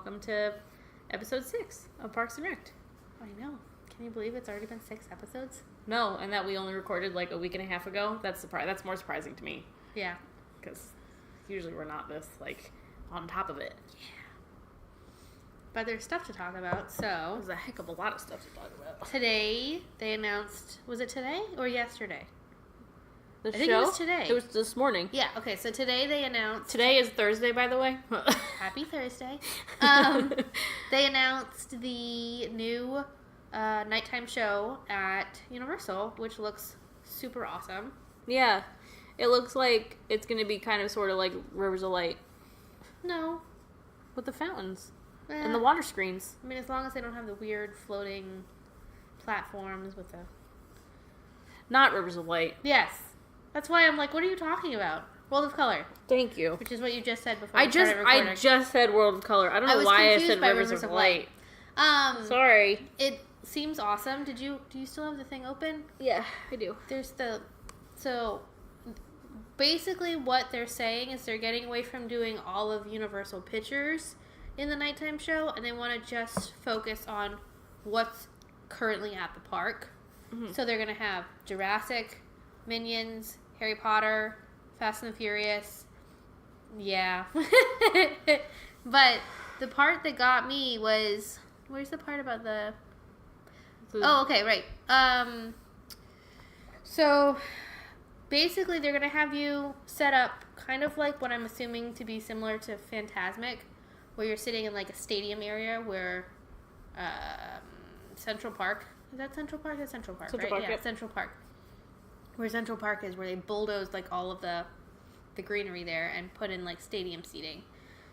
welcome to episode 6 of Parks and Rec. I know. Can you believe it's already been 6 episodes? No, and that we only recorded like a week and a half ago. That's more surprising to me. Yeah. Because usually we're not this, like, on top of it. Yeah. But there's stuff to talk about, so... There's a heck of a lot of stuff to talk about. Today, they announced... Was it today or yesterday? I think it was today. It was this morning. Yeah, okay, so today they announced... Today is Thursday, by the way. Happy Thursday. They announced the new nighttime show at Universal, which looks super awesome. Yeah. It looks like it's going to be kind of sort of like Rivers of Light. No. With the fountains. And the water screens. I mean, as long as they don't have the weird floating platforms with the... Not Rivers of Light. Yes. That's why I'm like, what are you talking about? World of Color. Thank you. Which is what you just said before I just said World of Color. I don't know why I said Rivers of Light. Sorry. It seems awesome. Do you still have the thing open? Yeah, I do. So basically what they're saying is they're getting away from doing all of Universal Pictures in the nighttime show, and they want to just focus on what's currently at the park. Mm-hmm. So they're going to have Jurassic, Minions, Harry Potter, Fast and the Furious. Yeah. But the part that got me was... Where's the part about the... Oh, okay, right. So basically they're going to have you set up kind of like what I'm assuming to be similar to Fantasmic, where you're sitting in like a stadium area where Central Park... Is that Central Park? That's Central Park, right? Park, yeah, yep. Central Park. Where Central Park is, where they bulldozed like all of the greenery there and put in like stadium seating.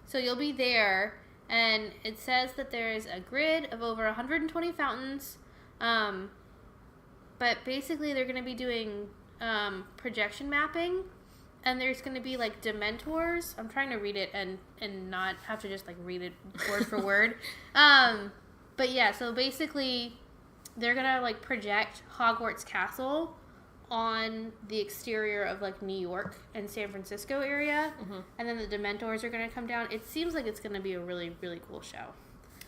So you'll be there, and it says that there's a grid of over 120 fountains. But basically they're going to be doing projection mapping, and there's going to be like Dementors. I'm trying to read it and not have to just like read it word for word. But yeah, so basically they're going to like project Hogwarts Castle on the exterior of like New York and San Francisco area. Mm-hmm. And then the Dementors are going to come down. It seems like it's going to be a really, really cool show.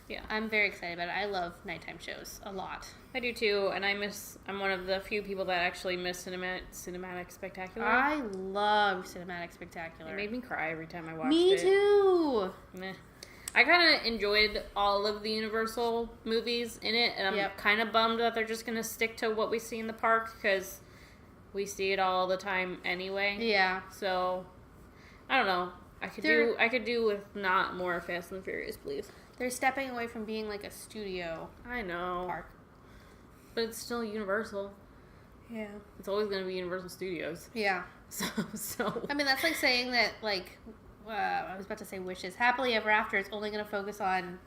Yeah. I'm very excited about it. I love nighttime shows a lot. I do too, and I'm one of the few people that actually miss Cinematic Spectacular. I love Cinematic Spectacular. It made me cry every time I watched it. Me too! Meh. I kind of enjoyed all of the Universal movies in it, and I'm kind of bummed that they're just going to stick to what we see in the park, because we see it all the time anyway. Yeah. So, I don't know. I could do with not more Fast and the Furious, please. They're stepping away from being like a studio. I know. Park. But it's still Universal. Yeah. It's always going to be Universal Studios. Yeah. So. I mean, that's like saying that, like, I was about to say Wishes. Happily Ever After is only going to focus on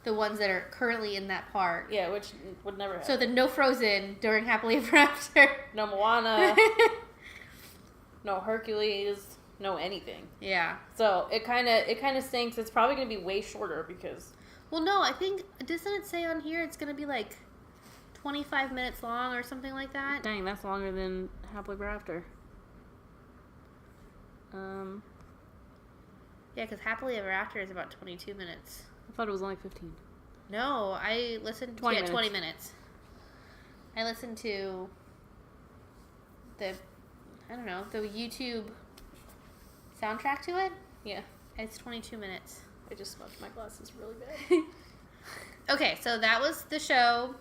the ones that are currently in that park. Yeah, which would never happen. So the no Frozen during Happily Ever After. No Moana. No Hercules. No anything. Yeah. So it kind of stinks. It's probably going to be way shorter because... Well, no, I think... Doesn't it say on here it's going to be like 25 minutes long or something like that? Dang, that's longer than Happily Ever After. Yeah, because Happily Ever After is about 22 minutes. I thought it was only 15. No, I listened to... 20 minutes. 20 minutes. I listened to the YouTube soundtrack to it. Yeah. It's 22 minutes. I just smudged my glasses really bad. Okay, so that was the show.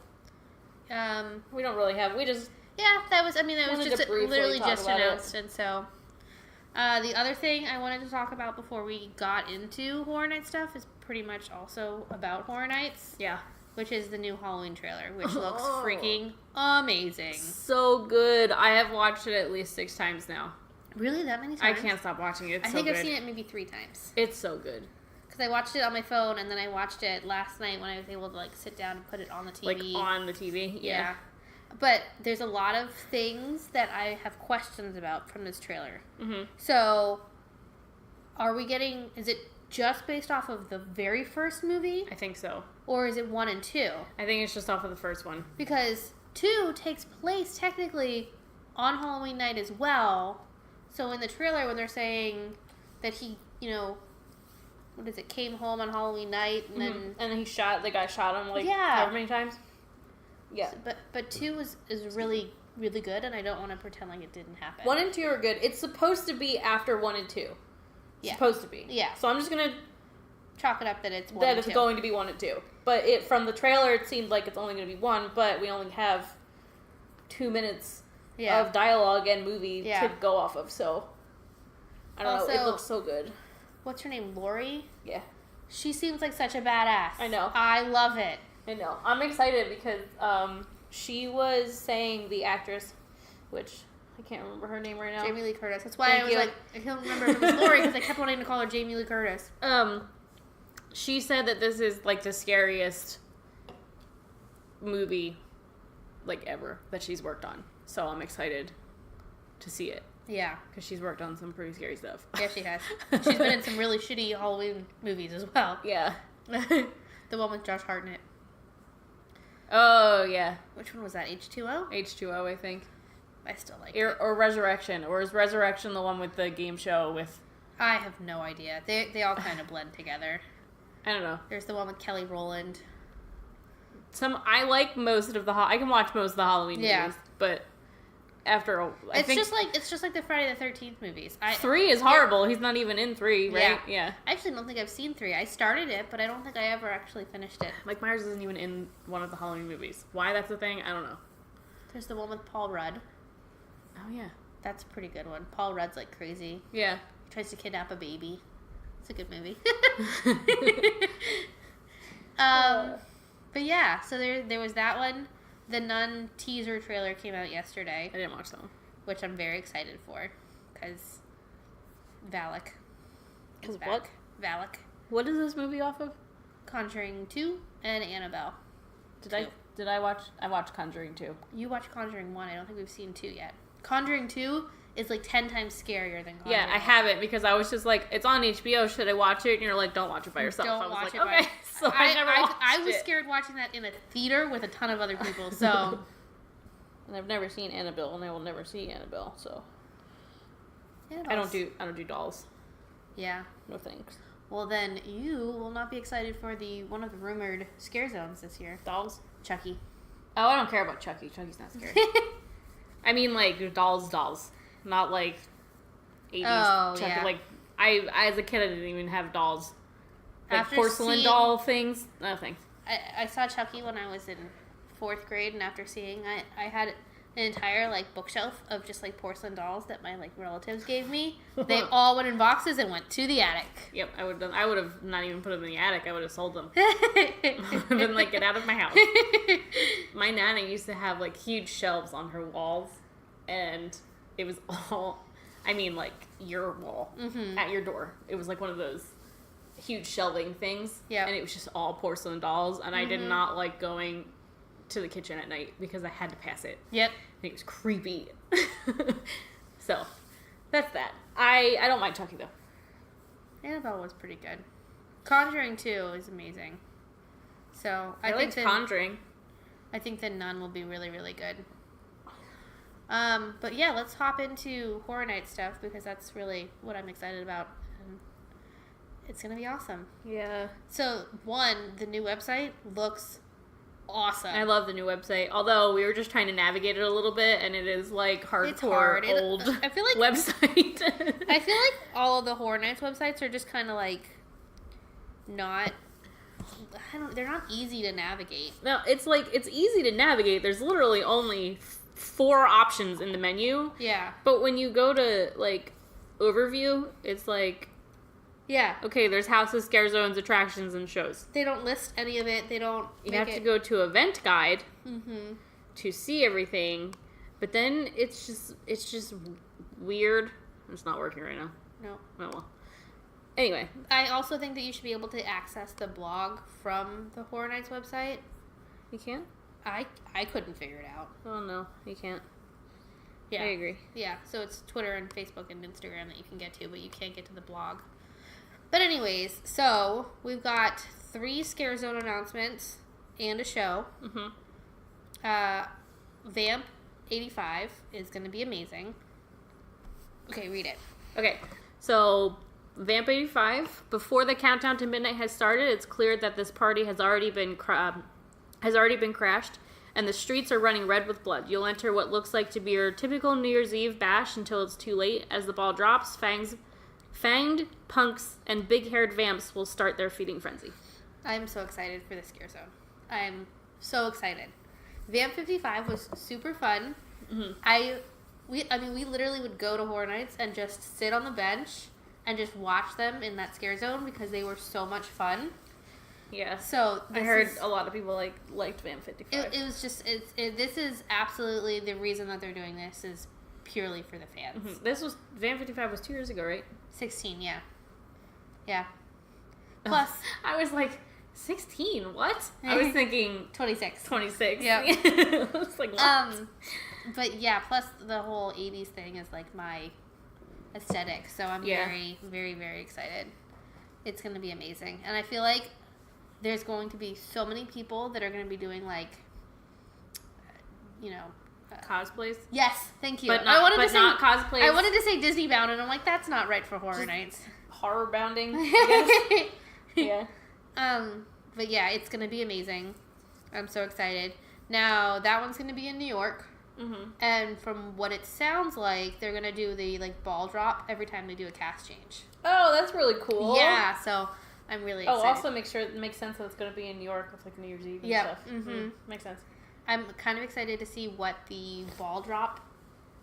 We don't really have... We just... Yeah, that was... I mean, it was just literally just announced. It. And so... the other thing I wanted to talk about before we got into Horror Night stuff is pretty much also about Horror Nights. Yeah. Which is the new Halloween trailer, which looks freaking amazing. So good. I have watched it at least 6 times now. Really? That many times? I can't stop watching it. It's I think I've seen it maybe 3 times. It's so good. Because I watched it on my phone, and then I watched it last night when I was able to, like, sit down and put it on the TV. Like, on the TV? Yeah. But there's a lot of things that I have questions about from this trailer. Mm-hmm. So, are we getting... Is it just based off of the very first movie? I think so. Or is it 1 and 2? I think it's just off of the first one. Because 2 takes place, technically, on Halloween night as well. So in the trailer, when they're saying that he, what is it? Came home on Halloween night, and then the guy shot him like however many times. Yeah, so, but 2 is really really good, and I don't want to pretend like it didn't happen. 1 and 2 are good. It's supposed to be after 1 and 2. It's supposed to be. Yeah. So I'm just gonna chalk it up that it's 1 and 2. That it's going to be 1 and 2. But from the trailer, it seemed like it's only going to be 1, but we only have 2 minutes of dialogue and movie to go off of, so I don't know. It looks so good. What's her name? Lori? Yeah. She seems like such a badass. I know. I love it. I know. I'm excited because she was saying the actress, which I can't remember her name right now. Jamie Lee Curtis. That's why I was like, I can't remember if it was Lori because I kept wanting to call her Jamie Lee Curtis. She said that this is like the scariest movie like ever that she's worked on. So I'm excited to see it. Yeah. Because she's worked on some pretty scary stuff. Yeah, she has. She's been in some really shitty Halloween movies as well. Yeah. The one with Josh Hartnett. Oh, yeah. Which one was that? H2O? H2O, I think. I still like it. Or Resurrection. Or is Resurrection the one with the game show with... I have no idea. They all kind of blend together. I don't know. There's the one with Kelly Rowland. I like most of I can watch most of the Halloween movies, but after it's just like the Friday the 13th movies. 3 is horrible. He's not even in 3, right? Yeah. I actually don't think I've seen 3. I started it, but I don't think I ever actually finished it. Mike Myers isn't even in one of the Halloween movies. Why that's a thing, I don't know. There's the one with Paul Rudd. Oh yeah. That's a pretty good one. Paul Rudd's like crazy. Yeah. He tries to kidnap a baby. It's a good movie. But yeah, so there was that one. The Nun teaser trailer came out yesterday. I didn't watch that one. Which I'm very excited for. Because Valak. Because what? Valak. What is this movie off of? Conjuring 2 and Annabelle. I watched Conjuring 2. You watched Conjuring 1. I don't think we've seen 2 yet. Conjuring 2 is like 10 times scarier than Conjuring 1. Yeah, I haven't because I was just like, it's on HBO. Should I watch it? And you're like, don't watch it by yourself. Don't watch it. Okay, so I never watched it. I was scared watching that in a theater with a ton of other people. So, and I've never seen Annabelle, and I will never see Annabelle. So, I don't do dolls. Yeah. No thanks. Well, then you will not be excited for one of the rumored scare zones this year. Dolls? Chucky. Oh, I don't care about Chucky. Chucky's not scary. I mean, like, dolls. Not, like, 80s Chucky. Yeah. Like, I as a kid, I didn't even have dolls. Like, porcelain doll things. No, thanks. I saw Chucky when I was in 4th grade, and after seeing I had an entire, like, bookshelf of just, like, porcelain dolls that my, like, relatives gave me. They all went in boxes and went to the attic. Yep, I would have not even put them in the attic. I would have sold them. I would have been like, get out of my house. My nana used to have, like, huge shelves on her walls, and it was all, I mean, like, your wall at your door. It was, like, one of those huge shelving things. Yeah. And it was just all porcelain dolls, and I did not like going to the kitchen at night because I had to pass it. Yep. And it was creepy. So, that's that. I don't mind Chucky, though. Annabelle was pretty good. Conjuring 2 is amazing. So, I liked Conjuring. I think The Nun will be really, really good. But yeah, let's hop into Horror Night stuff because that's really what I'm excited about. It's going to be awesome. Yeah. So, the new website looks awesome. I love the new website. Although we were just trying to navigate it a little bit, and it is like hardcore old I feel like website. I feel like all of the Horror Nights websites are just kind of like they're not easy to navigate. No, it's like it's easy to navigate. There's literally only 4 options in the menu. Yeah. But when you go to like overview, it's like okay, there's houses, scare zones, attractions, and shows. They don't list any of it. They don't. You have to go to event guide to see everything, but then it's just weird. It's not working right now. No. Oh well. Anyway, I also think that you should be able to access the blog from the Horror Nights website. You can't? I couldn't figure it out. Oh no, you can't. Yeah, I agree. Yeah, so it's Twitter and Facebook and Instagram that you can get to, but you can't get to the blog. But anyways, so we've got 3 Scare Zone announcements and a show. Vamp 85 is going to be amazing. Okay, read it. Okay, so Vamp 85. Before the countdown to midnight has started, it's clear that this party has already been crashed, and the streets are running red with blood. You'll enter what looks like to be your typical New Year's Eve bash until it's too late. As the ball drops, fanged punks and big-haired vamps will start their feeding frenzy. I'm so excited for the Scare Zone. I'm so excited. Vamp 55 was super fun. Mm-hmm. We literally would go to Horror Nights and just sit on the bench and just watch them in that Scare Zone because they were so much fun. Yeah. So I heard a lot of people liked Vamp 55. It was just this is absolutely the reason that they're doing this is purely for the fans. Mm-hmm. This was Vamp 55 was 2 years ago, right? 16, yeah. Yeah. Plus, I was like 16. What? I was thinking 26. 26. Yeah. I was like, what? But yeah, plus the whole 80s thing is like my aesthetic. So I'm very, very, very excited. It's going to be amazing. And I feel like there's going to be so many people that are going to be doing like, cosplays? Yes, thank you. But not cosplays. I wanted to say Disney bound, and I'm like, that's not right for Horror Nights. Horror bounding, I guess. Yeah. But yeah, it's going to be amazing. I'm so excited. Now, that one's going to be in New York. Mm-hmm. And from what it sounds like, they're going to do the ball drop every time they do a cast change. Oh, that's really cool. Yeah, so I'm really excited. Oh, also make sure it makes sense that it's going to be in New York with New Year's Eve and stuff. Mm-hmm. Makes sense. I'm kind of excited to see what the ball drop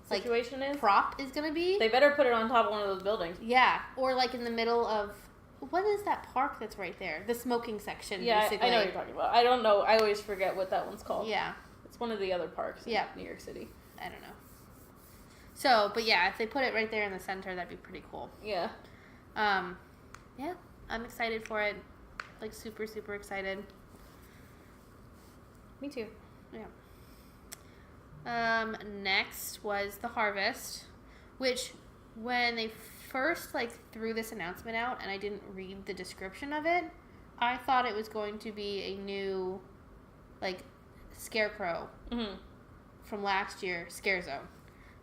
situation is. Prop is going to be. They better put it on top of one of those buildings. Yeah, or in the middle of, what is that park that's right there? The smoking section, basically. I know what you're talking about. I don't know. I always forget what that one's called. Yeah. It's one of the other parks in New York City. I don't know. So, but yeah, if they put it right there in the center, that'd be pretty cool. Yeah. Yeah, I'm excited for it. Super, super excited. Me too. Yeah. Next was The Harvest, which when they first threw this announcement out and I didn't read the description of it, I thought it was going to be a new Scarecrow from last year, Scare Zone.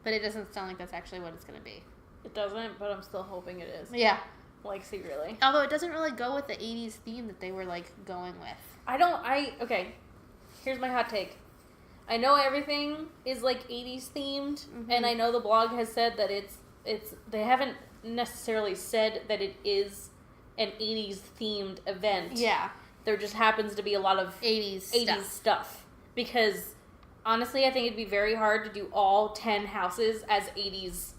But it doesn't sound like that's actually what it's going to be. It doesn't, but I'm still hoping it is. Yeah. Secretly. Although it doesn't really go with the 80s theme that they were going with. Okay. Here's my hot take. I know everything is 80s themed, and I know the blog has said that it's they haven't necessarily said that it is an 80s themed event. Yeah. There just happens to be a lot of 80s stuff. Because honestly, I think it'd be very hard to do all 10 houses as 80s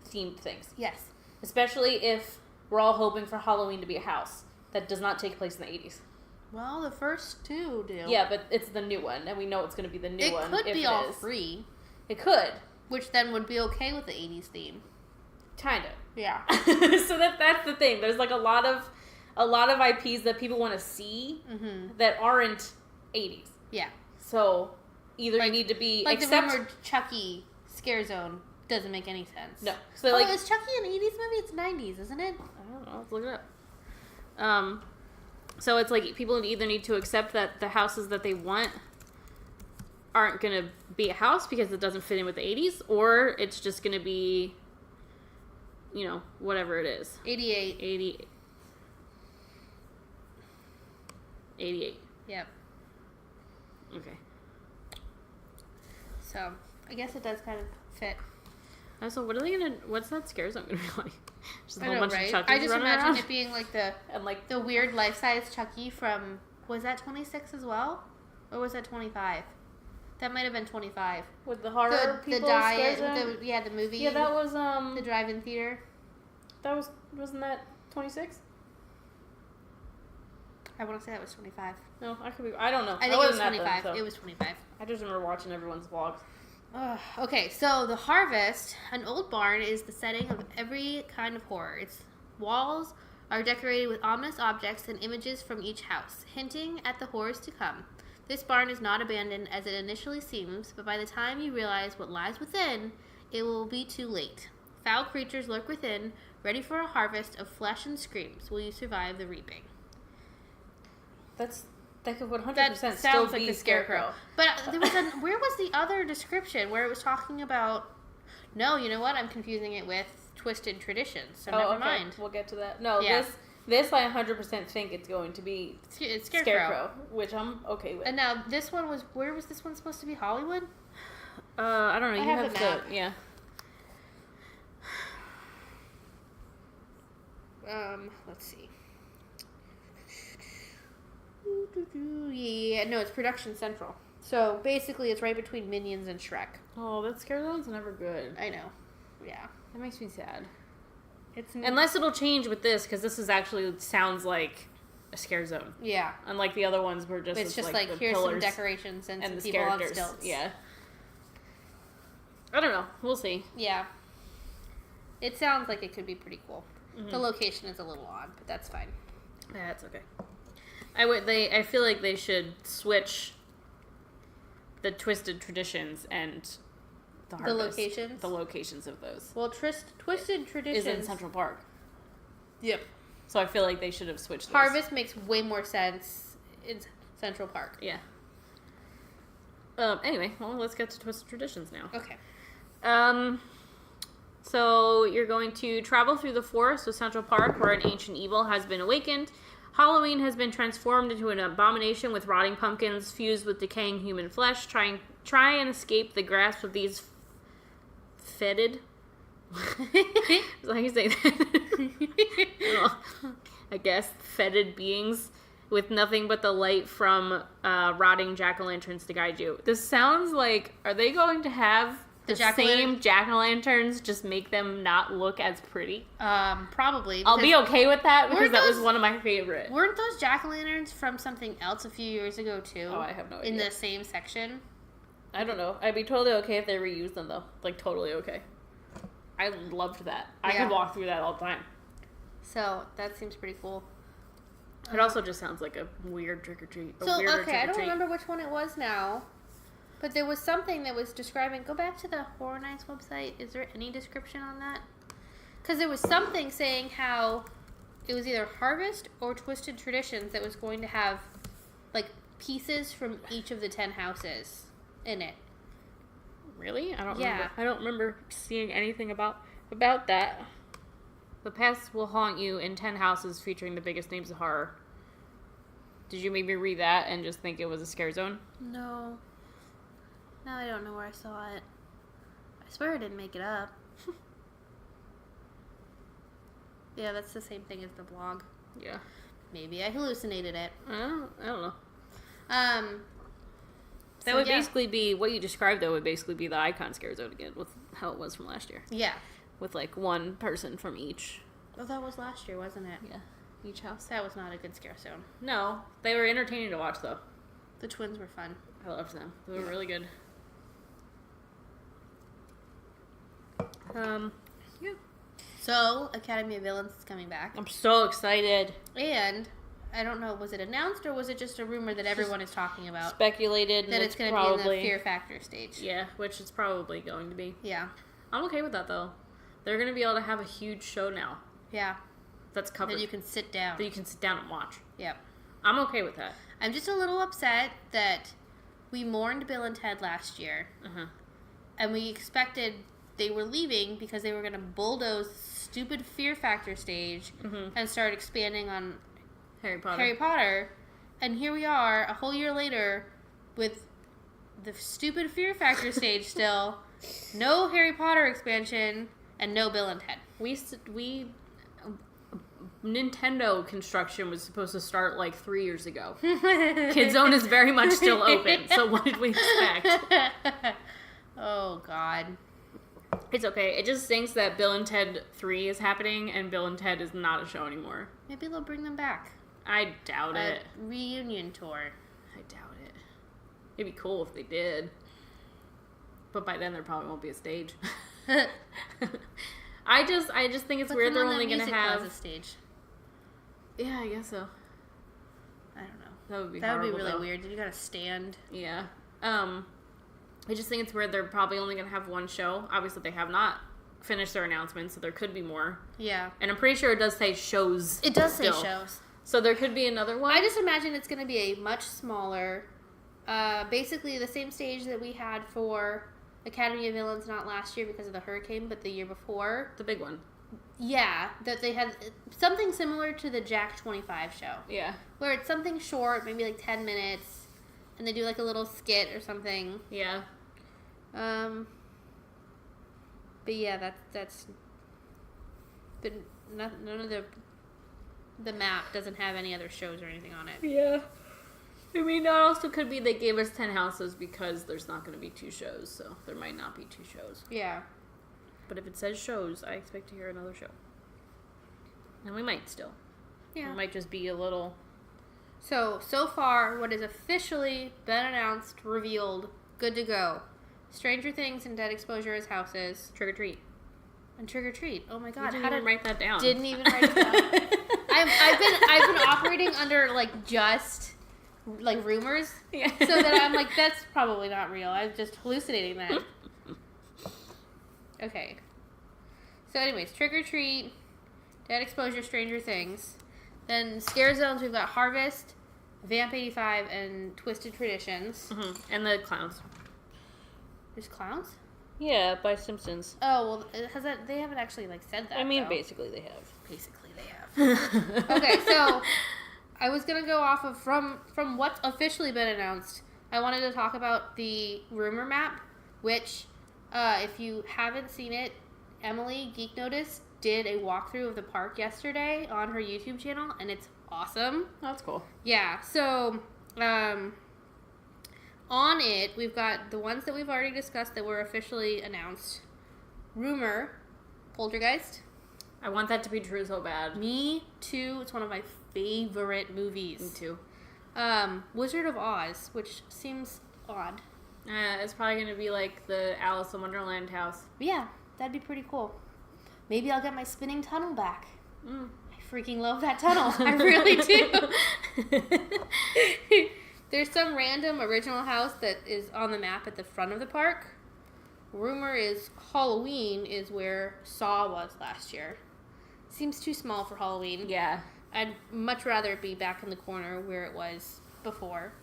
themed things. Yes. Especially if we're all hoping for Halloween to be a house that does not take place in the 80s. Well, the first two do. Yeah, but it's the new one, and we know it's going to be the new one. It could be all free. It could. Which then would be okay with the 80s theme. Kind of. Yeah. So that's the thing. There's a lot of IPs that people want to see that aren't 80s. Yeah. So either you need to be the rumored Chucky Scare Zone doesn't make any sense. No. So is Chucky an 80s movie? It's 90s, isn't it? I don't know. Let's look it up. So it's people either need to accept that the houses that they want aren't going to be a house because it doesn't fit in with the 80s, or it's just going to be, whatever it is. 88. 88. Yep. Okay. So, I guess it does kind of fit. So what's that Scare Zone going to be like? Just a I whole know, bunch right? of Chuckies I just running imagine around? it being the weird life-size Chucky from, was that 26 as well? Or was that 25? That might have been 25. With the horror people Scare Zone? the movie. Yeah, that was the drive-in theater. Wasn't that 26? I want to say that was 25. No, I could be. I don't know. I think it was 25. It was 25. I just remember watching everyone's vlogs. Okay, so The Harvest, an old barn, is the setting of every kind of horror. Its walls are decorated with ominous objects and images from each house, hinting at the horrors to come. This barn is not abandoned as it initially seems, but by the time you realize what lies within, it will be too late. Foul creatures lurk within, ready for a harvest of flesh and screams. Will you survive the reaping? That could 100% That still sounds be like the Scarecrow. But there was where was the other description where it was talking about? No, you know what? I'm confusing it with Twisted Traditions, so never mind. We'll get to that. No, Yeah. this I 100% think it's going to be It's Scarecrow. which I'm okay with. And now this one was, where was this one supposed to be? Hollywood? I don't know. I You have the map. yeah. Let's see. Yeah, no, it's Production Central. So basically, it's right between Minions and Shrek. Oh, that Scare Zone's never good. I know. Yeah. That makes me sad. It's Unless it'll change with this, because this is actually sounds like a Scare Zone. Yeah. Unlike the other ones were just It's just like like the here's some pillars decorations and some the people on characters. stilts. Yeah. I don't know. We'll see. Yeah. It sounds like it could be pretty cool. Mm-hmm. The location is a little odd, but that's fine. Yeah, it's okay. I feel like they should switch the Twisted Traditions and the Harvest. The locations of those. Well, Twisted Traditions is in Central Park. Yep. So I feel like they should have switched those. Harvest makes way more sense in Central Park. Yeah. Anyway, well, let's get to Twisted Traditions now. Okay. So you're going to travel through the forest of Central Park where an ancient evil has been awakened. Halloween has been transformed into an abomination with rotting pumpkins fused with decaying human flesh. Try and escape the grasp of these fetid. Is that how you say that? I guess fetid beings with nothing but the light from rotting jack-o'-lanterns to guide you. This sounds like, are they going to have the same jack-o'-lanterns, just make them not look as pretty? Probably. I'll be okay with that because that was one of my favorite. Weren't those jack-o'-lanterns from something else a few years ago too? Oh, I have no idea. In the same section? I don't know. I'd be totally okay if they reused them though. Like totally okay. I loved that. Yeah. I could walk through that all the time. So that seems pretty cool. It also just sounds like a weird trick-or-treat. I don't remember which one it was now. But there was something that was describing... Go back to the Horror Nights website. Is there any description on that? Because there was something saying how it was either Harvest or Twisted Traditions that was going to have, like, pieces from each of the 10 houses in it. Really? I don't remember. I don't remember seeing anything about that. The past will haunt you in 10 houses featuring the biggest names of horror. Did you maybe read that and just think it was a Scare Zone? No. Now I don't know where I saw it. I swear I didn't make it up. Yeah, that's the same thing as the blog. Yeah. Maybe I hallucinated it. I don't know. That would basically be, what you described though would basically be the Icon Scare Zone again, with how it was from last year. Yeah. With like one person from each. Oh, that was last year, wasn't it? Yeah. Each house. That was not a good Scare Zone. No. They were entertaining to watch though. The twins were fun. I loved them. They were really good. Yeah. So, Academy of Villains is coming back. I'm so excited. And, I don't know, was it announced or was it just a rumor that everyone is talking about? Speculated. That it's going to be in the Fear Factor stage. Yeah, which it's probably going to be. Yeah. I'm okay with that, though. They're going to be able to have a huge show now. Yeah. That's covered. That you can sit down. That you can sit down and watch. Yep. I'm okay with that. I'm just a little upset that we mourned Bill and Ted last year. Uh-huh. And we expected they were leaving because they were going to bulldoze stupid Fear Factor stage and start expanding on Harry Potter. And here we are, a whole year later, with the stupid Fear Factor stage still, no Harry Potter expansion, and no Bill and Ted. Nintendo construction was supposed to start like 3 years ago. Kid Zone is very much still open, so what did we expect? Oh, God. It's okay. It just stinks that Bill and Ted 3 is happening and Bill and Ted is not a show anymore. Maybe they'll bring them back. I doubt it. Reunion tour. I doubt it. It'd be cool if they did. But by then there probably won't be a stage. I just think it's weird they're only going to have a stage. Yeah, I guess so. I don't know. That would be really weird. You gotta stand. Yeah. I just think it's weird they're probably only going to have one show. Obviously, they have not finished their announcements, so there could be more. Yeah. And I'm pretty sure it does say shows. It does say shows. So there could be another one. I just imagine it's going to be a much smaller, basically the same stage that we had for Academy of Villains, not last year because of the hurricane, but the year before. The big one. Yeah, that they had something similar to the Jack 25 show. Yeah. Where it's something short, maybe like 10 minutes, and they do like a little skit or something. Yeah. But yeah, that's. But none of the map doesn't have any other shows or anything on it. Yeah. I mean, that also could be they gave us 10 houses because there's not going to be 2 shows, so there might not be 2 shows. Yeah. But if it says shows, I expect to hear another show. And we might still. Yeah. It might just be a little... So far, what has officially been announced, revealed, good to go. Stranger Things and Dead Exposure as houses. Trick or treat. And Trick or Treat. Oh my god. How did I write that down? Didn't even write it down. I've been operating under like just like rumors. Yeah. So that I'm like, that's probably not real. I'm just hallucinating that. Okay. So anyways, Trick or Treat, Dead Exposure, Stranger Things. Then Scare Zones, we've got Harvest, Vamp 85, and Twisted Traditions. Mm-hmm. And the clowns. There's clowns? Yeah, by Simpsons. Oh, well, they haven't actually like said that. I mean, though. basically they have. Basically they have. Okay, so I was going to go off of from what's officially been announced. I wanted to talk about the rumor map, which if you haven't seen it, Emily Geek Notice did a walkthrough of the park yesterday on her YouTube channel, and it's awesome. That's cool. Yeah, so on it, we've got the ones that we've already discussed that were officially announced. Rumor, Poltergeist. I want that to be true so bad. Me too. It's one of my favorite movies. Me too. Wizard of Oz, which seems odd. It's probably going to be like the Alice in Wonderland house. But yeah, that'd be pretty cool. Maybe I'll get my spinning tunnel back. I freaking love that tunnel. I really do. There's some random original house that is on the map at the front of the park. Rumor is Halloween is where Saw was last year. Seems too small for Halloween. Yeah. I'd much rather it be back in the corner where it was before.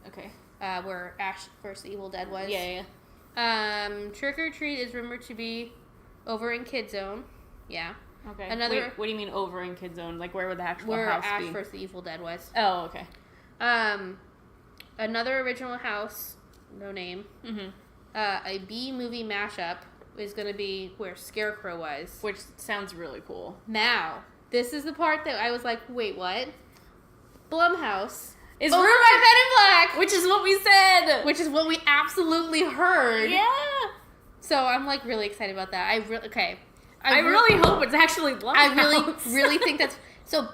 Okay. Where Ash vs. Evil Dead was. Yeah. Trick or Treat is rumored to be over in Kid Zone. Yeah. Okay. Another. Wait, what do you mean over in Kid Zone? Like where would the actual where house Ash be? vs. Evil Dead was. Oh, okay. Another original house, no name. Mm-hmm. A B-movie mashup is going to be where Scarecrow was. Which sounds really cool. Now, this is the part that I was like, wait, what? Blumhouse is over rumored, by Men in Black! which is what we said! Which is what we absolutely heard. Yeah! So I'm like really excited about that. I really hope it's actually Blumhouse. I really think that's... So,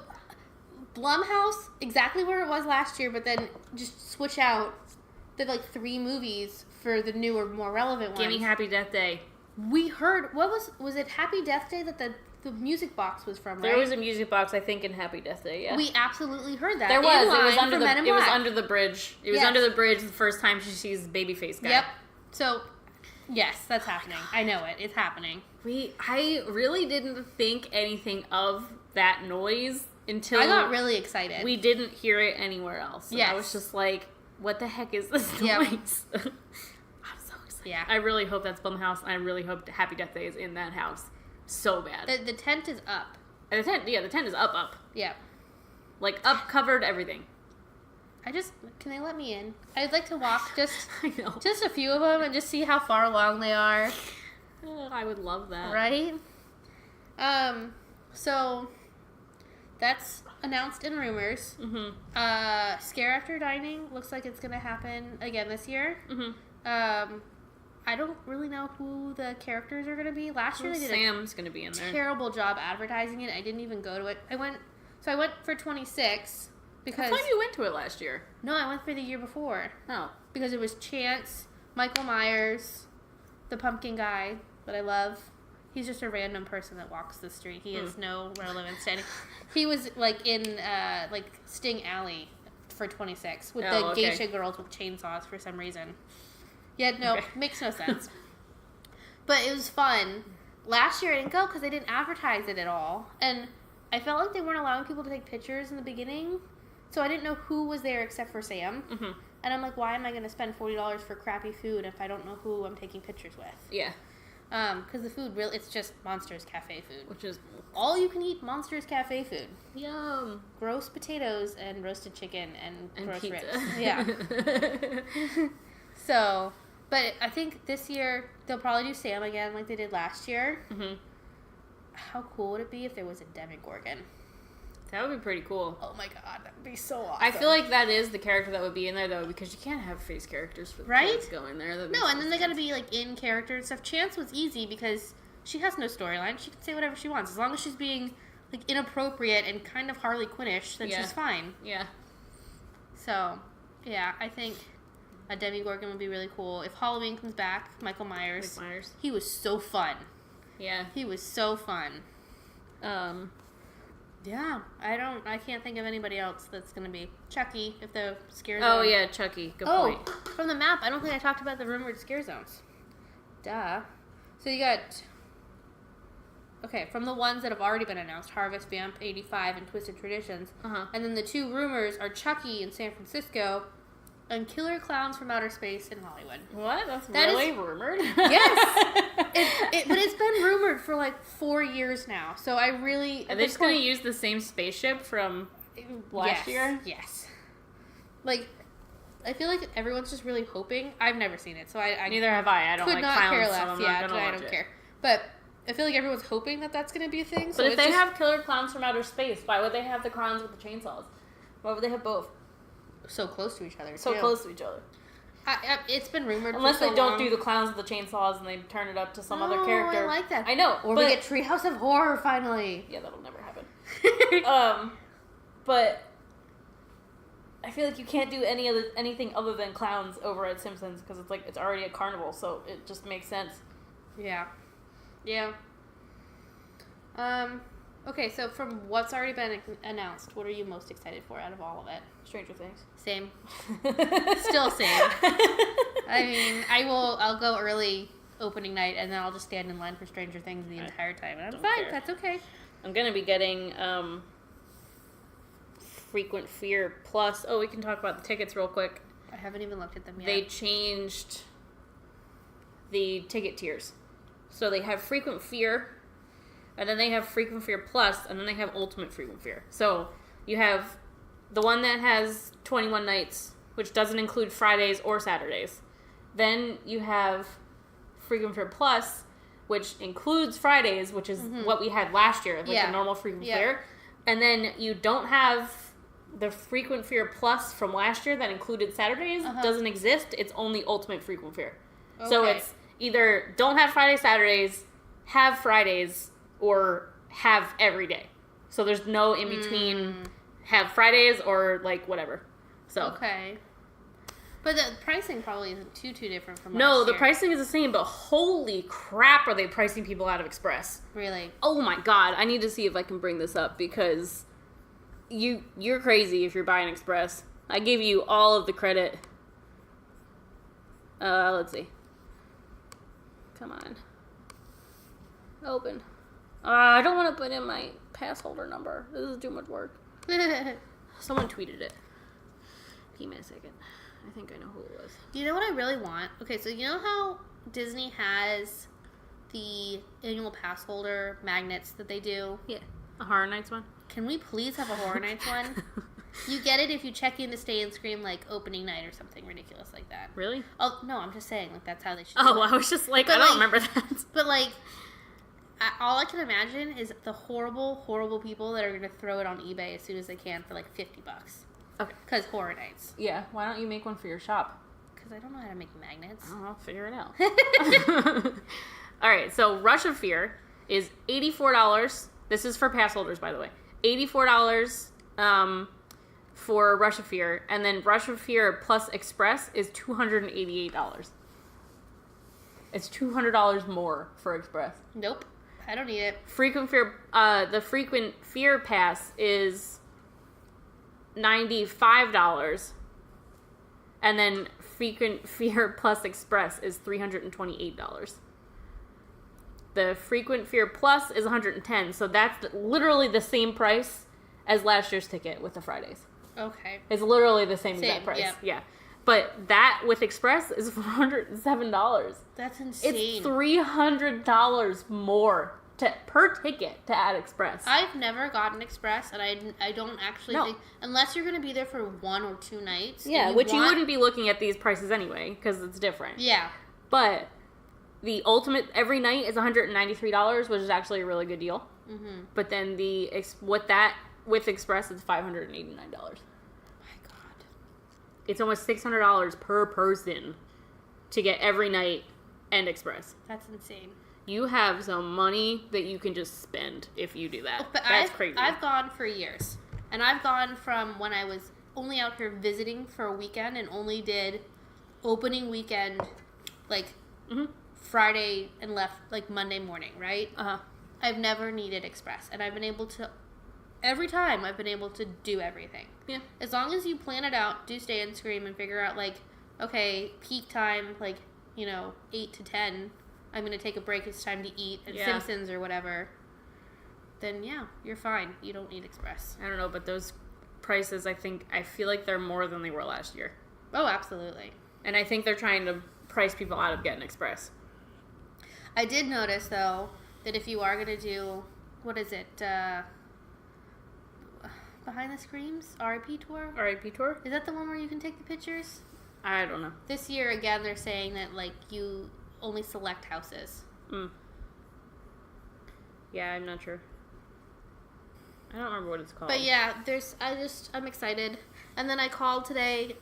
Blumhouse, exactly where it was last year, but then just switch out the like 3 movies for the newer, more relevant ones. Give me Happy Death Day. We heard, what was it Happy Death Day that the music box was from, right? There was a music box, I think, in Happy Death Day, yeah. We absolutely heard that. There was. It was under Men in the it was Black. under the bridge. It was Yes. under the bridge the first time she sees Babyface guy. Yep. So, yes, that's happening. I know it. It's happening. I really didn't think anything of that noise until I got really excited. we didn't hear it anywhere else. Yes. I was just like, what the heck is this Yep. noise? I'm so excited. Yeah. I really hope that's Blumhouse, and I really hope Happy Death Day is in that house so bad. The tent is up. And the tent is up. Yeah. Like, up, covered, everything. Can they let me in? I'd like to walk just I know. a few of them and just see how far along they are. I would love that. Right? So that's announced in rumors. Mm-hmm. Scare After Dining looks like it's gonna happen again this year. Mm-hmm. I don't really know who the characters are gonna be. Last year they did Sam's gonna be in there. a terrible job advertising it. I didn't even go to it. I went for 26 because I thought you went to it last year. no, I went for the year before Oh. because it was Chance, Michael Myers, the pumpkin guy that I love. He's just a random person that walks the street. He has no relevance to any. He was like in like Sting Alley for 26 with the okay. geisha girls with chainsaws for some reason. Yeah, no, Okay. makes no sense. But it was fun. Last year I didn't go because they didn't advertise it at all, and I felt like they weren't allowing people to take pictures in the beginning, so I didn't know who was there except for Sam. Mm-hmm. And I'm like, why am I going to spend $40 for crappy food if I don't know who I'm taking pictures with? Yeah. Because the food really, it's just Monsters Cafe food. Which is all you can eat Monsters Cafe food. yum. Gross potatoes and roasted chicken and gross pizza. ribs. Yeah. So, but I think this year they'll probably do Sam again like they did last year. Mm-hmm. How cool would it be if there was a Demogorgon? That would be pretty cool. Oh my god, that would be so awesome. I feel like that is the character that would be in there, though, because you can't have face characters for the kids going there. No, and then they gotta be, like, in character and stuff. Chance was easy because she has no storyline. She can say whatever she wants. As long as she's being, like, inappropriate and kind of Harley Quinn-ish, then she's fine. Yeah. So, yeah, I think a Demogorgon would be really cool. If Halloween comes back, Michael Myers. He was so fun. Yeah. He was so fun. Yeah, I can't think of anybody else that's gonna be Chucky if the scare zone. Oh yeah, Chucky. Good point. From the map, I don't think I talked about the rumored scare zones. Duh. So you got from the ones that have already been announced, Harvest, Vamp 85, and Twisted Traditions. And then the 2 rumors are Chucky in San Francisco and Killer Clowns from Outer Space in Hollywood. What? That really rumored? Yes. But it's been rumored for like 4 years now. So I really... Are they just going to use the same spaceship from last year? Yes. Like, I feel like everyone's just really hoping. I've never seen it, so I neither have I. I don't like clowns, care so less. I'm not gonna I watch don't it. care. But I feel like everyone's hoping that that's going to be a thing. But So if they have Killer Clowns from Outer Space, why would they have the clowns with the chainsaws? Why would they have both? So close to each other. So close to each other. It's been rumored. Unless for so they don't long. do the clowns with the chainsaws and they turn it up to some other character. I like that. I know. Or we get Treehouse of Horror finally. Yeah, that'll never happen. But I feel like you can't do anything other than clowns over at Simpsons because it's like it's already a carnival, so it just makes sense. Yeah. Yeah. Okay, so from what's already been announced, what are you most excited for out of all of it? Stranger Things. Same. Still same. I mean, I'll go early opening night and then I'll just stand in line for Stranger Things the entire time. And I'm fine. That's okay. I'm going to be getting Frequent Fear Plus. Oh, we can talk about the tickets real quick. I haven't even looked at them yet. They changed the ticket tiers. So they have Frequent Fear, and then they have Frequent Fear Plus, and then they have Ultimate Frequent Fear. So you have the one that has 21 nights, which doesn't include Fridays or Saturdays. Then you have Frequent Fear Plus, which includes Fridays, which is what we had last year, like the normal Frequent Fear. And then you don't have the Frequent Fear Plus from last year that included Saturdays. Doesn't exist. It's only Ultimate Frequent Fear. Okay. So it's either don't have Friday, Saturdays, have Fridays, or have every day. So there's no in between have Fridays or like whatever. So okay. But the pricing probably isn't too different from last year. year. The pricing is the same, but holy crap are they pricing people out of Express. Really? Oh my god, I need to see if I can bring this up because you're crazy if you're buying Express. I give you all of the credit. Let's see. Come on. Open. I don't want to put in my pass holder number. This is too much work. Someone tweeted it. Give me a second. I think I know who it was. You know what I really want? Okay, so you know how Disney has the annual pass holder magnets that they do? Yeah. A Horror Nights one? Can we please have a Horror Nights one? You get it if you check in to Stay and Scream, like, opening night or something ridiculous like that. Really? Oh, no, I'm just saying, like, that's how they should do it. I was just like, I don't remember that. But, like, all I can imagine is the horrible, horrible people that are going to throw it on eBay as soon as they can for, like, $50. Okay. Because Horror Nights. Yeah. Why don't you make one for your shop? Because I don't know how to make magnets. Oh, I'll figure it out. All right. So Rush of Fear is $84. This is for pass holders, by the way. $84 for Rush of Fear. And then Rush of Fear plus Express is $288. It's $200 more for Express. Nope. I don't need it. Frequent Fear, the Frequent Fear Pass is $95, and then Frequent Fear Plus Express is $328. The Frequent Fear Plus is $110, so that's literally the same price as last year's ticket with the Fridays. Okay. It's literally the same exact price. Yep. Yeah. But that with Express is $407. That's insane. It's $300 more per ticket to add Express. I've never gotten Express, and I don't actually think, unless you're going to be there for 1 or 2 nights. Yeah, you wouldn't be looking at these prices anyway, because it's different. Yeah. But the ultimate every night is $193, which is actually a really good deal. Mm-hmm. But then with Express, it's $589. My God. It's almost $600 per person to get every night and Express. That's insane. You have some money that you can just spend if you do that. But That's crazy. I've gone for years. And I've gone from when I was only out here visiting for a weekend and only did opening weekend, like, Friday and left, like, Monday morning, right? Uh-huh. I've never needed Express. And I've been able to, every time, I've been able to do everything. Yeah. As long as you plan it out, do Stay and Scream, and figure out, like, okay, peak time, like, 8 to 10, I'm going to take a break, it's time to eat, and Simpsons or whatever, then yeah, you're fine. You don't need Express. I don't know, but those prices, I feel like they're more than they were last year. Oh, absolutely. And I think they're trying to price people out of getting Express. I did notice, though, that if you are going to do, what is it, Behind the Screams? RIP Tour? RIP Tour? Is that the one where you can take the pictures? I don't know. This year, again, they're saying that, like, you only select houses. Yeah, I'm not sure. I don't remember what it's called. But yeah, I'm excited. And then I called today,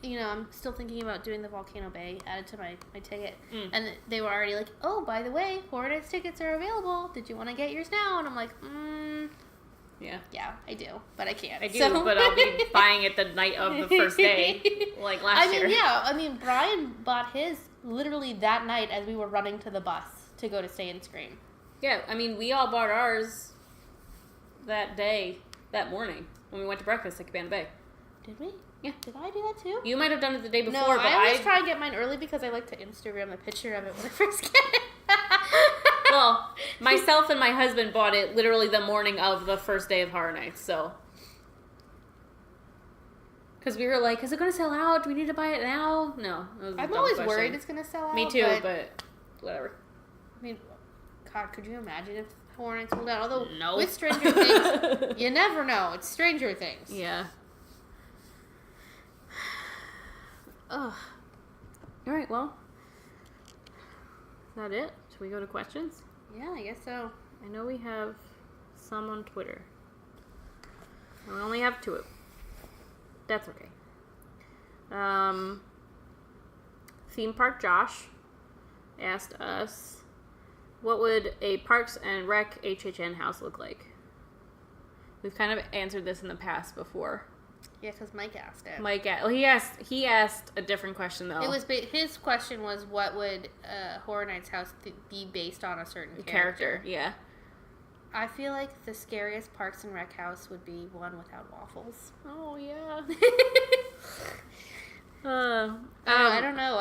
I'm still thinking about doing the Volcano Bay added to my ticket. And they were already like, oh, by the way, Horror Nights tickets are available. Did you want to get yours now? And I'm like, yeah, I do, but I can't. I do, but I'll be buying it the night of the first day, like last year. Brian bought his literally that night as we were running to the bus to go to Stay and Scream. Yeah, we all bought ours that morning, when we went to breakfast at Cabana Bay. Did we? Yeah. Did I do that too? You might have done it the day before, no, but I always try and get mine early because I like to Instagram a picture of it when I first get it. Well, myself and my husband bought it literally the morning of the first day of Horror Nights, so. Because we were like, is it going to sell out? Do we need to buy it now? No. I'm always worried it's going to sell out. Me too, but whatever. God, could you imagine if Horror Nights sold out? Although, no. With Stranger Things, you never know. It's Stranger Things. Yeah. Ugh. All right, well. Is that it? Should we go to questions? Yeah, I guess so. I know we have some on Twitter. We only have 2. That's okay. Theme Park Josh asked us, what would a Parks and Rec HHN house look like? We've kind of answered this in the past before. Yeah, because Mike asked it. He asked a different question though. It was his question was, what would Horror Nights house be based on a certain character? Yeah. I feel like the scariest Parks and Rec house would be one without waffles. Oh yeah. I don't know.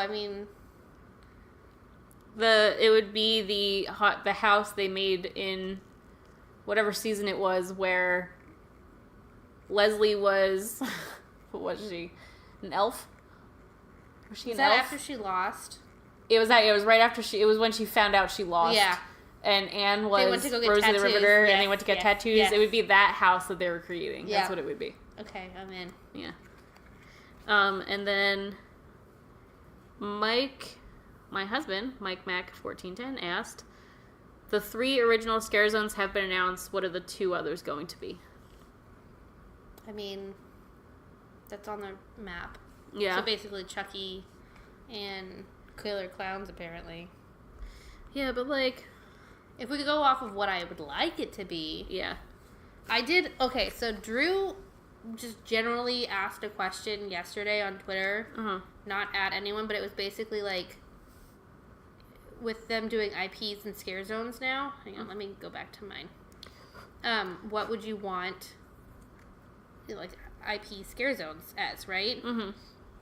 It would be the house they made in whatever season it was, where Leslie was, what was she? An elf? Was she an elf? After she lost? It was right after it was when she found out she lost. Yeah. And Anne was Rosie the Riveter, and they went to get tattoos. Yes. It would be that house that they were creating. Yeah. That's what it would be. Okay, I'm in. Yeah. And then Mike, my husband, Mike Mac 1410 asked, the 3 original scare zones have been announced. What are the 2 others going to be? That's on the map. Yeah. So basically Chucky and Killer Clowns, apparently. Yeah, but if we could go off of what I would like it to be. Yeah. So Drew just generally asked a question yesterday on Twitter. Uh-huh. Not at anyone, but it was basically with them doing IPs and scare zones now. Hang on, let me go back to mine. What would you want IP scare zones as, right? Mm-hmm.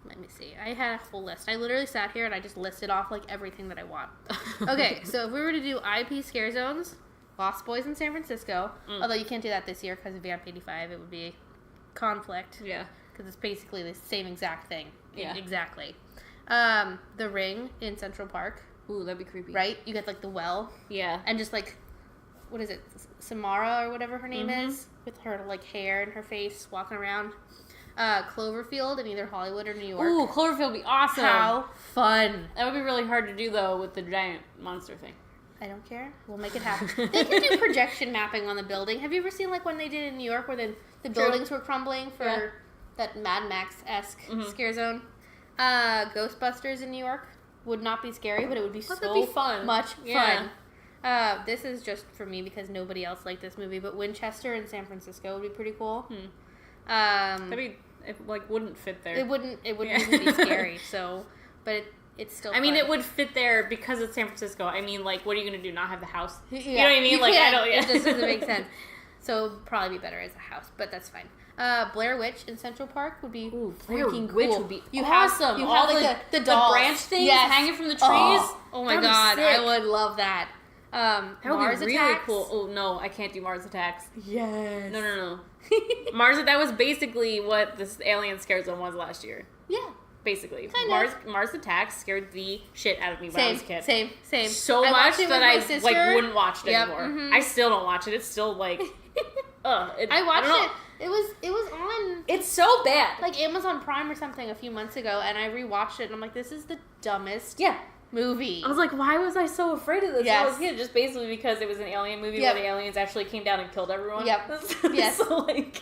Let me see. I had a full list. I literally sat here and I just listed off everything that I want. Okay, so if we were to do IP scare zones, Lost Boys in San Francisco, although you can't do that this year because of Vamp 85, it would be conflict. Yeah. because it's basically the same exact thing. Yeah. Exactly. The Ring in Central Park. Ooh, that'd be creepy. Right? You get, like, the well. Yeah. And just, like, what is it? Samara or whatever her name is. With her, like, hair and her face walking around. Cloverfield in either Hollywood or New York. Ooh, Cloverfield would be awesome. How fun. That would be really hard to do, though, with the giant monster thing. I don't care. We'll make it happen. They can do projection mapping on the building. Have you ever seen, like, when they did in New York where the buildings were crumbling for that Mad Max-esque scare zone? Ghostbusters in New York would not be scary, but it would be fun. much fun. This is just for me because nobody else liked this movie, but Winchester in San Francisco would be pretty cool. That'd be, it, like, wouldn't fit there. It wouldn't even be scary, so, but it's still I mean, fun. it would fit there because it's San Francisco. I mean, like, what are you going to do, not have the house? Yeah. You know what I mean? Like, I don't, It just doesn't make sense. So, probably be better as a house, but that's fine. Blair Witch in Central Park would be freaking Witch cool. would be you awesome. You All have like the dolls. branch things hanging from the trees. Oh my That'd be god, sick. I would love that. That would Mars be really Attacks. cool. Oh, no, I can't do Mars Attacks. Yes. No. That was basically what this alien scare zone was last year. Yeah. Basically. Kind of. Mars Attacks scared the shit out of me when I was a kid. Same. So I much watched it that with I my sister. wouldn't watch it anymore. I still don't watch it. It's still like I watched it. It was on It's so bad. like Amazon Prime or something a few months ago, and I rewatched it and I'm like, this is the dumbest movie. I was like, why was I so afraid of this Yes. when I was a kid? Just basically because it was an alien movie where the aliens actually came down and killed everyone. Yep. Yes. So like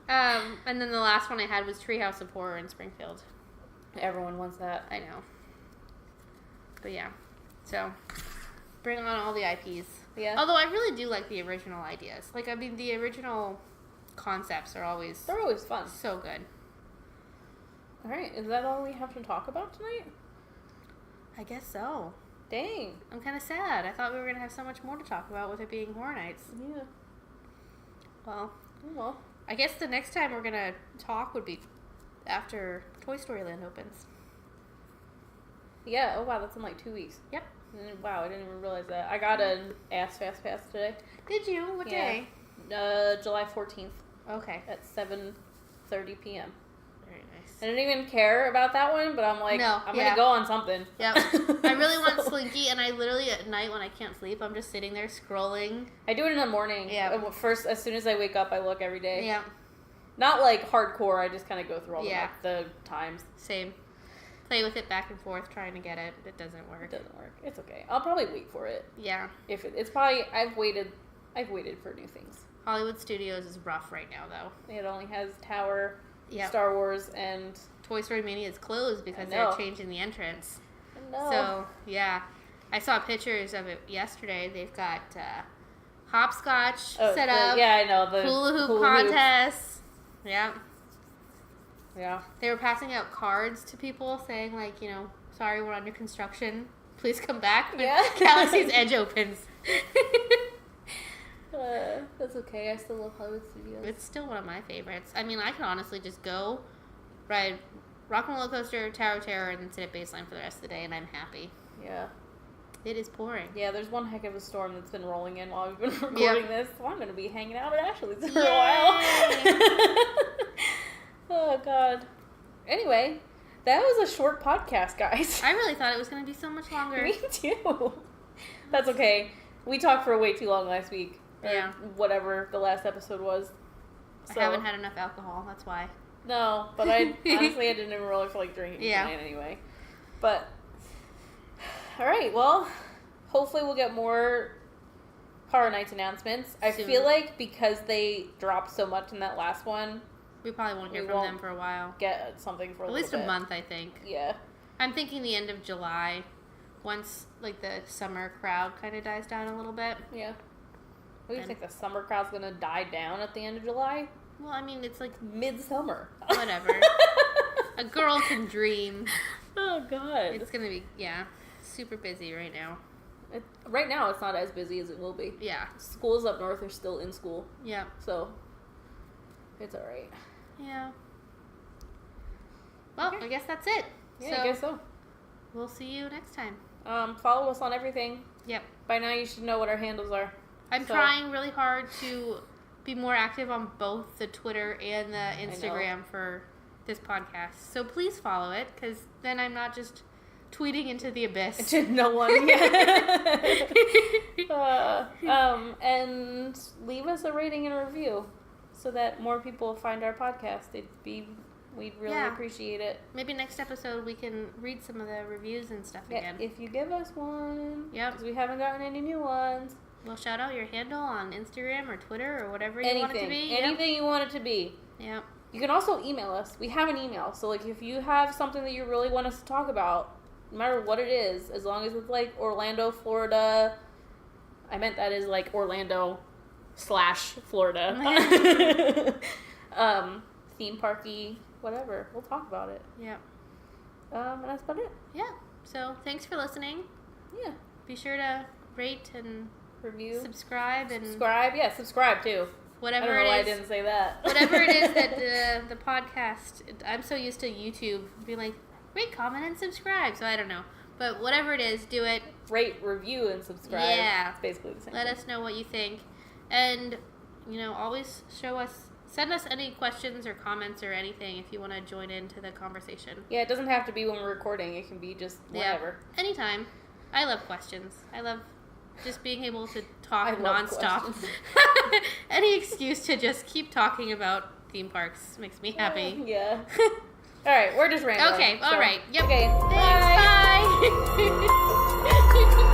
and then the last one I had was Treehouse of Horror in Springfield. everyone wants that. I know. But yeah. So bring on all the IPs. Yeah. Although I really do like the original ideas. Like, I mean, the original concepts are always They're always fun. so good. Alright, is that all we have to talk about tonight? I guess so. Dang. I'm kind of sad. I thought we were going to have so much more to talk about with it being Horror Nights. Yeah. Well, Oh well. I guess the next time we're going to talk would be after Toy Story Land opens. Yeah, oh wow, that's in like 2 weeks. Yep. Wow, I didn't even realize that. I got an Ass Fast Pass today. Did you? What day? July 14th Okay. at 7:30 p.m. Very nice. I didn't even care about that one, but I'm like, No, I'm yeah. gonna go on something. Yep. I really want So- Slinky, and I literally at night when I can't sleep, I'm just sitting there scrolling. I do it in the morning. Yeah. First, as soon as I wake up, I look every day. Yeah. Not like hardcore. I just kind of go through all the times. Same. Play with it back and forth, trying to get it. It doesn't It work. doesn't work. It's okay. I'll probably wait for it. Yeah. If it's probably I've waited for new things. Hollywood Studios is rough right now, though. It only has Tower, Yep. Star Wars, and Toy Story Mania is closed because I they're know. changing the entrance. no. So, yeah. I saw pictures of it yesterday. They've got hopscotch set up. Yeah, I know the Hula hoop hula contests. Yeah. Yeah. They were passing out cards to people saying, like, you know, sorry, we're under construction. Please come back when Yeah. Galaxy's Edge opens. That's okay. I still love Hollywood Studios. It's still one of my favorites. I mean, I can honestly just go ride Rock and Roller Coaster, Tower of Terror, and then sit at Baseline for the rest of the day, and I'm happy. Yeah. It is pouring. Yeah, there's one heck of a storm that's been rolling in while we've been recording Yep. this. So I'm going to be hanging out at Ashley's for Yay! a while. Oh, God. Anyway, that was a short podcast, guys. I really thought it was going to be so much longer. Me too. That's okay. We talked for way too long last week. Or Yeah. whatever the last episode was. I haven't had enough alcohol, that's why. No, but I honestly I didn't even really feel like drinking tonight anyway. But alright, well, hopefully we'll get more Horror Nights announcements. I Soon. feel like because they dropped so much in that last one, We probably won't hear We from won't. them for a while. get something for At a least little a bit. month, I think. Yeah. I'm thinking the end of July, once, like, the summer crowd kind of dies down a little bit. Yeah. What do you And- think the summer crowd's gonna die down at the end of July? Well, I mean, it's like, Midsummer. whatever. A girl can dream. Oh God. It's going to be, super busy right now. Right now it's not as busy as it will be. Yeah. Schools up north are still in school, Yeah. so it's alright. Yeah. Well, Okay. I guess that's it. Yeah, So, I guess so. we'll see you next time. Follow us on everything. Yep. By now you should know what our handles are. I'm So- trying really hard to be more active on both the Twitter and the Instagram for this podcast. So please follow it, because then I'm not just tweeting into the abyss. To no one. And leave us a rating and a review so that more people find our podcast. We'd really appreciate it. Maybe next episode we can read some of the reviews and stuff again. If you give us one. Yep. Because we haven't gotten any new ones. We'll shout out your handle on Instagram or Twitter or whatever you want it to be. Anything you want it to be. Yep. You can also email us. We have an email. So, like, if you have something that you really want us to talk about, no matter what it is, as long as it's, like, Orlando, Florida. I meant that is, like, Orlando/Florida. Theme parky, whatever. We'll talk about it. Yep. And that's about it. Yeah. So, thanks for listening. Yeah. Be sure to rate and review. Subscribe. Yeah, subscribe, too. Whatever I don't know it why is. I didn't say that. Whatever it is that the podcast, I'm so used to YouTube being like, rate, comment, and subscribe. So I don't know. But whatever it is, do it. Rate, review, and subscribe. Yeah. It's basically the same Let thing. us know what you think. And, always send us any questions or comments or anything if you want to join into the conversation. Yeah, it doesn't have to be when we're recording. It can be just whenever. Yeah. Anytime. I love questions. I love just being able to talk nonstop. Any excuse to just keep talking about theme parks makes me happy. Yeah. All right, we're just random. Okay, all right. Yep. Okay, Thanks, bye.